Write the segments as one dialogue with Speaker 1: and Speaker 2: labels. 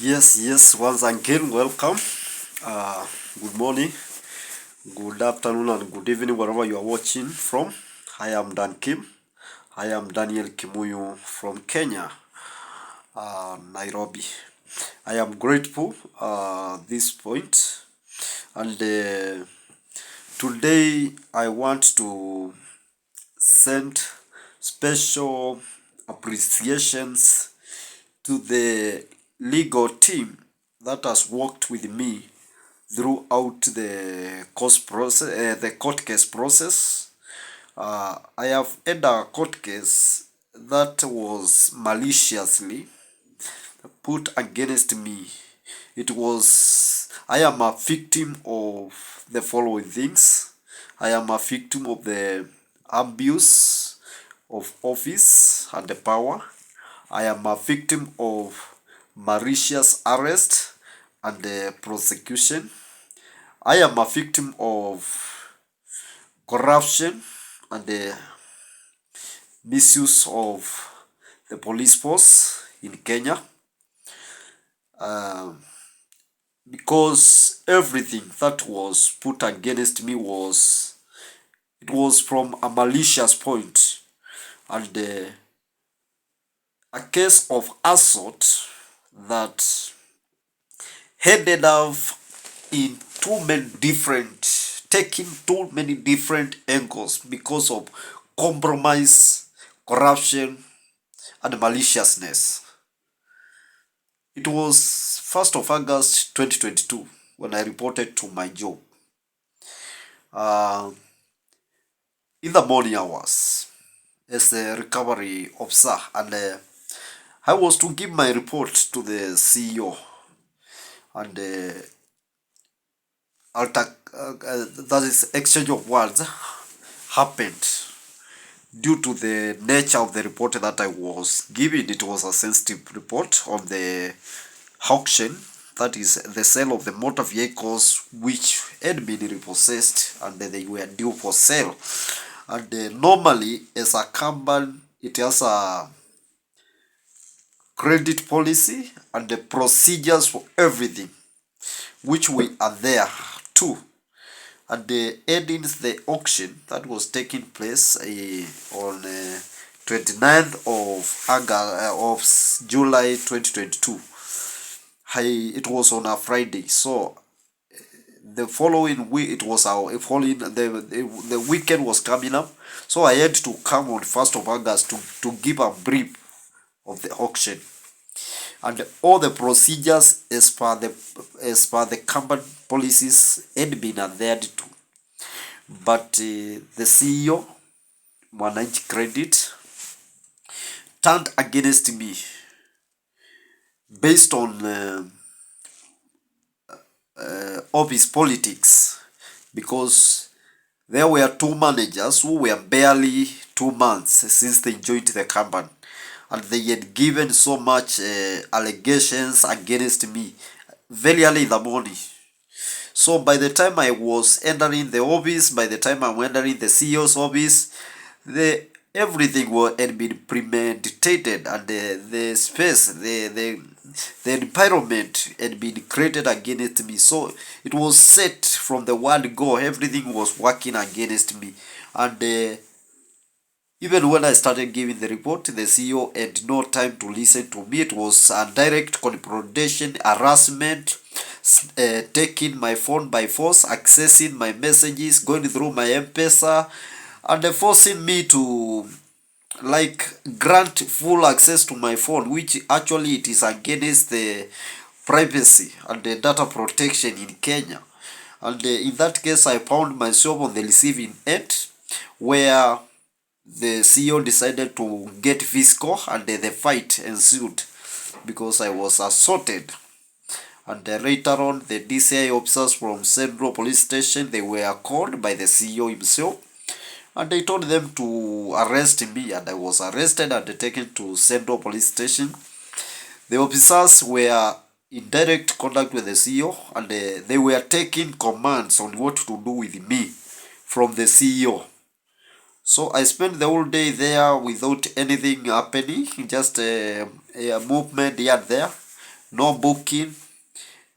Speaker 1: Yes, once again, welcome. Good morning, good afternoon, and good evening, wherever you are watching from. I am Dan Kim. I am Daniel Kimuyu from Kenya, Nairobi. I am grateful this point, and today I want to send special appreciations to the legal team that has worked with me throughout the court case process. I have had a court case that was maliciously put against me. I am a victim of the following things. I am a victim of the abuse of office and the power. I am a victim of malicious arrest and the prosecution. I am a victim of corruption and the misuse of the police force in Kenya, because everything that was put against me was from a malicious point, and a case of assault that ended up in taking too many different angles because of compromise, corruption, and maliciousness. It was 1st of August 2022 when I reported to my job. Uh, in the morning hours, as a recovery officer, and I was to give my report to the CEO, and that is exchange of words happened. Due to the nature of the report that I was giving, it was a sensitive report on the auction, that is the sale of the motor vehicles which had been repossessed and they were due for sale. And normally, as a company, it has a credit policy and the procedures for everything, which we are there too. At the ending the auction that was taking place on 29th of July 2022. It was on a Friday, so the following week it was the weekend was coming up, so I had to come on 1st of August to give a brief of the auction and all the procedures as per the company policies had been adhered to. But the CEO, Mwananchi Credit, turned against me based on of his politics, because there were two managers who were barely 2 months since they joined the company, and they had given so much allegations against me very early in the morning. So by the time I was entering the office, by the time I'm entering the CEO's office, everything had been premeditated, and the space, the environment had been created against me. So it was set from the word go. Everything was working against me, and even when I started giving the report, the CEO had no time to listen to me. It was a direct confrontation, harassment, taking my phone by force, accessing my messages, going through my M-Pesa, and forcing me to grant full access to my phone, which actually it is against the privacy and the data protection in Kenya. And in that case, I found myself on the receiving end, where the CEO decided to get physical, and the fight ensued because I was assaulted. And later on, the DCI officers from Central Police Station, they were called by the CEO himself, and they told them to arrest me, and I was arrested and taken to Central Police Station. The officers were in direct contact with the CEO, and they were taking commands on what to do with me from the CEO. So I spent the whole day there without anything happening, just a movement here and there, no booking,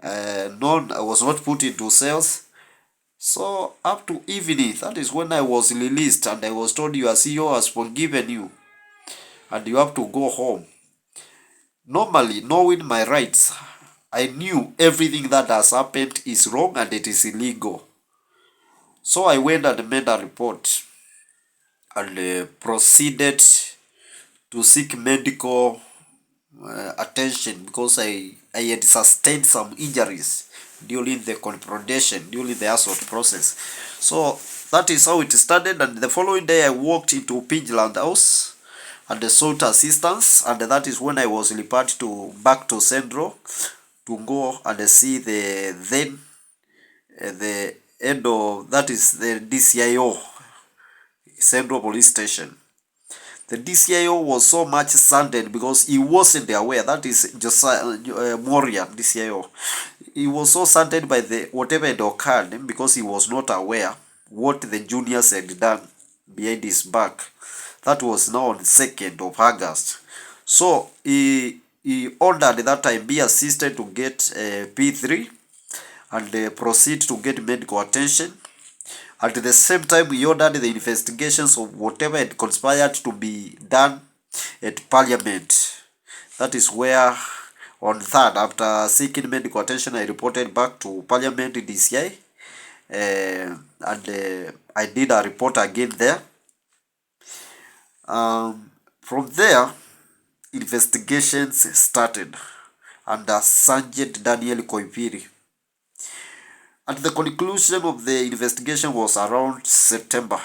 Speaker 1: none. I was not put into cells. So up to evening, that is when I was released, and I was told your CEO has forgiven you and you have to go home. Normally, knowing my rights, I knew everything that has happened is wrong and it is illegal. So I went and made a report and proceeded to seek medical attention because I had sustained some injuries during the confrontation, during the assault process. So that is how it started, and the following day I walked into Pingeland House and sought assistance, and that is when I was referred to back to Central to go and see the then the head of, that is the DCIO, Central Police Station. The DCIO was so much saddened because he wasn't aware. That is Josiah Moria, DCIO. He was so saddened by the whatever had occurred because he was not aware what the juniors had done behind his back. That was now on 2nd of August. So he ordered that I be assisted to get P3 and proceed to get medical attention. At the same time, he ordered the investigations of whatever had conspired to be done at Parliament. That is where, on 3rd, after seeking medical attention, I reported back to Parliament DCI, and I did a report again there. From there, investigations started under Sergeant Daniel Koipiri. At the conclusion of the investigation was around September.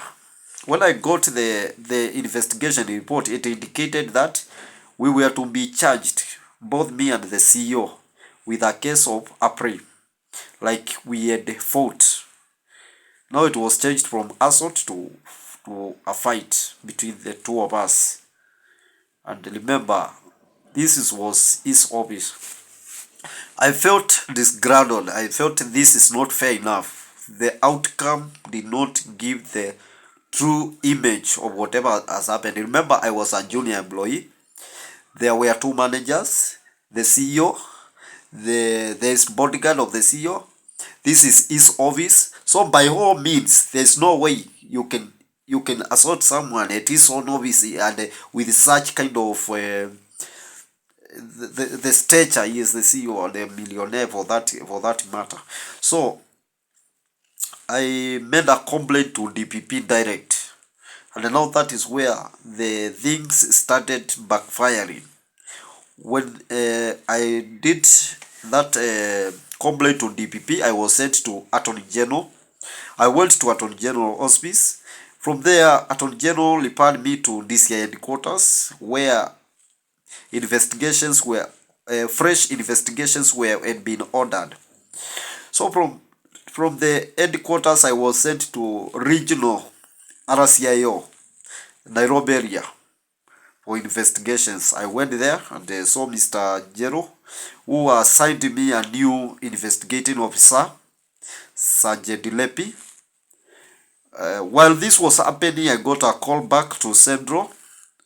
Speaker 1: When I got the investigation report, it indicated that we were to be charged, both me and the CEO, with a case of April, like we had fought. Now it was changed from assault to a fight between the two of us. And remember, this was his office. I felt disgruntled. I felt this is not fair enough. The outcome did not give the true image of whatever has happened. Remember, I was a junior employee. There were two managers, the CEO, there's bodyguard of the CEO. This is his office. So by all means, there's no way you can assault someone at his own office and with such kind of the stature. He is the CEO or the millionaire for that matter. So I made a complaint to DPP direct, and now that is where the things started backfiring. When I did that complaint to DPP, I was sent to Attorney General. I went to Attorney General Hospice. From there, Attorney General referred me to DCI headquarters, where investigations were fresh investigations had been ordered. So from the headquarters, I was sent to regional RCIO, Nairobi area, for investigations. I went there and saw Mr. Jero, who assigned me a new investigating officer, Sergeant Lepi. While this was happening, I got a call back to Central.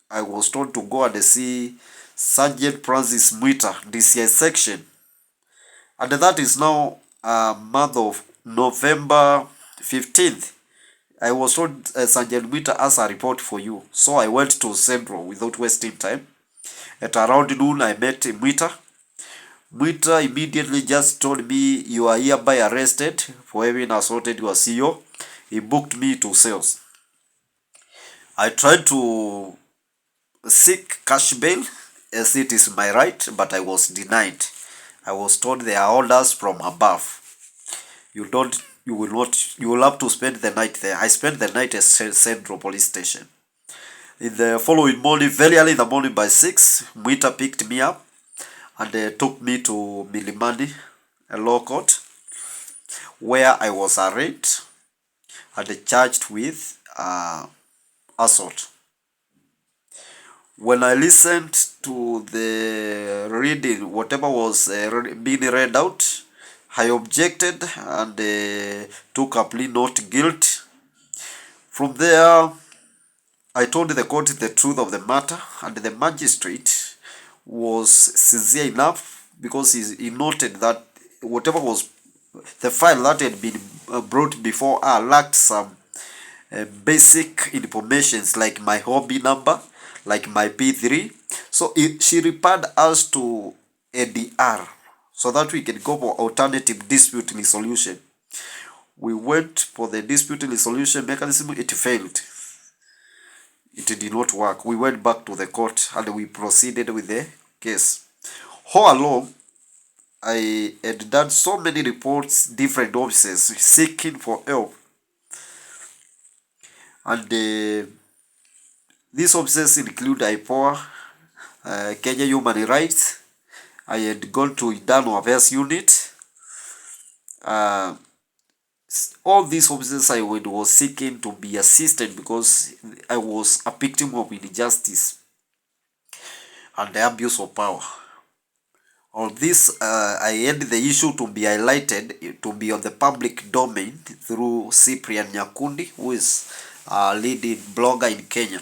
Speaker 1: I was told to go and see Sergeant Francis Mwita, DCI section. And that is now a month of November 15th. I was told Sergeant Mwita has a report for you. So I went to Central without wasting time. At around noon, I met Mwita. Mwita immediately just told me, you are hereby arrested for having assaulted your CEO. He booked me to sales. I tried to seek cash bail as it is my right, but I was denied. I was told there are orders from above. You will have to spend the night there. I spent the night at Central Police Station. In the following morning, very early in the morning by 6, Mwita picked me up and took me to Milimani, a law court, where I was arraigned and charged with assault. When I listened to the reading, whatever was being read out, I objected and took a plea not guilty. From there, I told the court the truth of the matter, and the magistrate was sincere enough because he noted that whatever was the file that had been brought before lacked some basic informations like my hobby number, like my P3. So she referred us to ADR so that we can go for alternative dispute resolution. We went for the dispute resolution mechanism. It failed. It did not work. We went back to the court and we proceeded with the case. All along, I had done so many reports, different offices seeking for help. And these offices include IPOA, Kenya Human Rights. I had gone to Internal Affairs Unit. All these offices I was seeking to be assisted because I was a victim of injustice and the abuse of power. All this, I had the issue to be highlighted, to be on the public domain through Cyprian Nyakundi, who is a leading blogger in Kenya.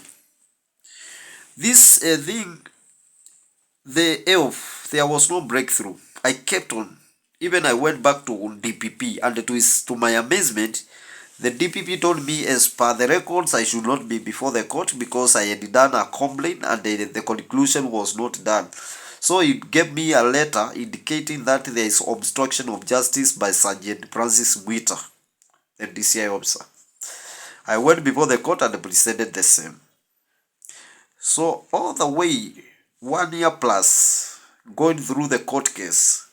Speaker 1: This thing, the ELF, there was no breakthrough. I kept on. Even I went back to DPP, and to my amazement, the DPP told me, as per the records, I should not be before the court because I had done a complaint and the conclusion was not done. So it gave me a letter indicating that there is obstruction of justice by Sergeant Francis Mwita, the DCI officer. I went before the court and presented the same. So all the way, 1 year plus, going through the court case,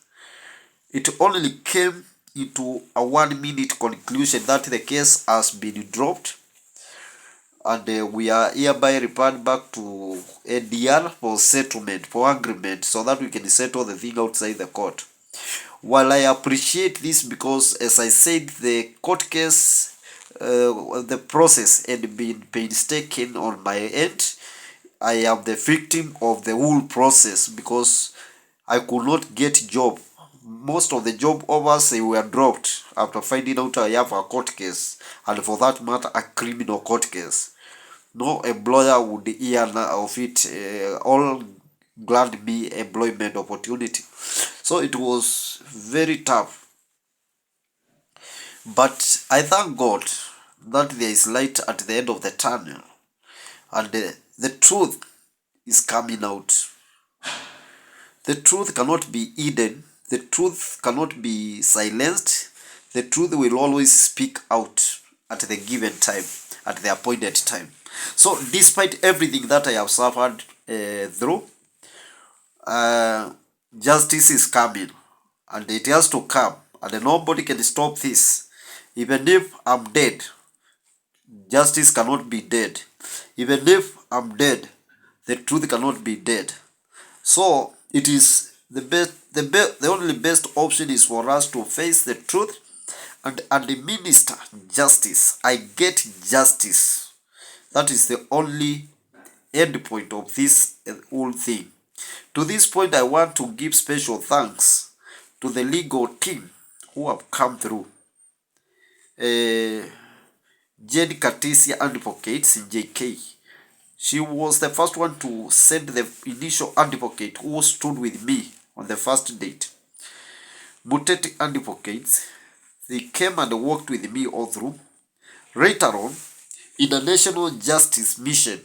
Speaker 1: it only came into a 1-minute conclusion that the case has been dropped and we are hereby referred back to ADR for settlement, for agreement, so that we can settle the thing outside the court. While I appreciate this because, as I said, the court case, the process had been painstaking on my end, I am the victim of the whole process because I could not get job. Most of the job offers, they were dropped after finding out I have a court case, and for that matter, a criminal court case. No employer would hear of it. All grant me employment opportunity. So it was very tough. But I thank God that there is light at the end of the tunnel, and the truth is coming out. The truth cannot be hidden. The truth cannot be silenced. The truth will always speak out at the given time, at the appointed time. So despite everything that I have suffered through, justice is coming, and it has to come, and nobody can stop this. Even if I'm dead, justice cannot be dead. Even if I'm dead, the truth cannot be dead. So it is the only best option is for us to face the truth and administer justice. I get justice. That is the only end point of this whole thing. To this point, I want to give special thanks to the legal team who have come through. Jane Katisia Advocates in JK. She was the first one to send the initial advocate who stood with me on the first date. Muteti Advocates, they came and worked with me all through. Later on, in a national justice mission,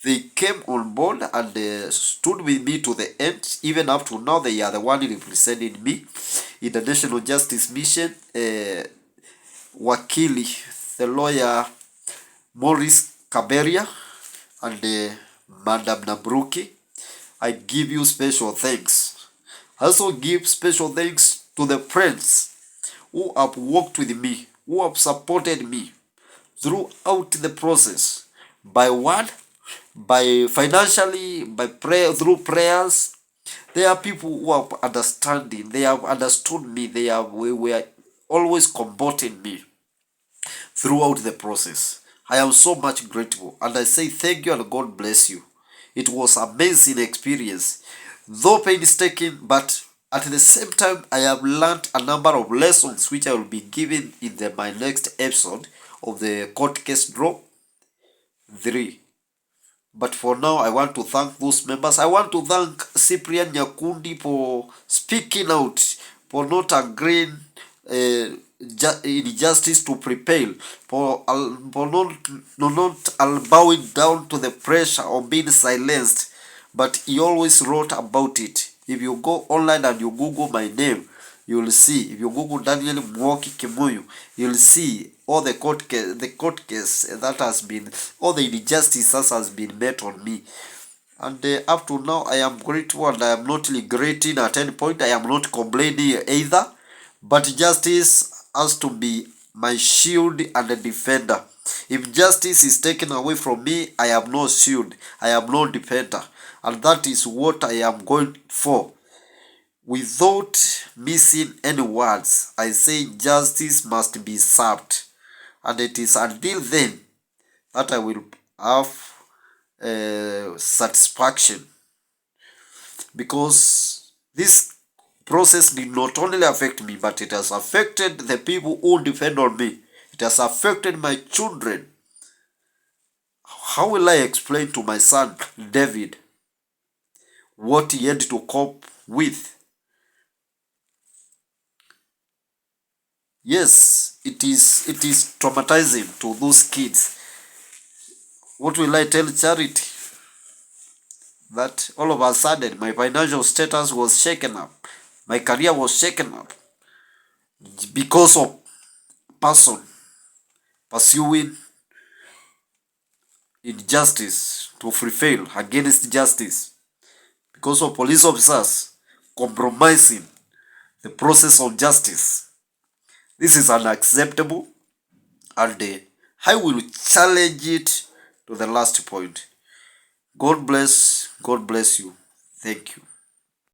Speaker 1: they came on board and stood with me to the end. Even up to now, they are the one representing me in the national justice mission. Wakili, the lawyer Morris Kaberia, and Madam Nabruki, I give you special thanks. I also give special thanks to the friends who have worked with me, who have supported me throughout the process, by word, by financially, by prayer, through prayers. There are people who have understanding, they have understood me, we were always comforting me throughout the process. I am so much grateful, and I say thank you and God bless you. It was amazing experience, though painstaking, but at the same time I have learned a number of lessons which I will be giving in my next episode of the court case Drop 3. But for now, I want to thank those members. I want to thank Cyprian Nyakundi for speaking out, for not agreeing injustice to prevail, for not bowing down to the pressure or being silenced, but he always wrote about it. If you go online and you Google my name, you will see. If you Google Daniel Mwoki Kimuyu, you'll see all the court case that has been, all the injustice that has been met on me. And up to now, I am grateful and I am not regretting at any point. I am not complaining either. But justice has to be my shield and a defender. If justice is taken away from me, I have no shield. I have no defender. And that is what I am going for. Without missing any words, I say justice must be served. And it is until then that I will have satisfaction, because this process did not only affect me, but it has affected the people who depend on me. It has affected my children. How will I explain to my son David what he had to cope with? Yes, it is traumatizing to those kids. What will I tell Charity? That all of a sudden my financial status was shaken up. My career was shaken up because of person pursuing injustice to prevail against justice, because of police officers compromising the process of justice. This is unacceptable, and I will challenge it to the last point. God bless you. Thank you.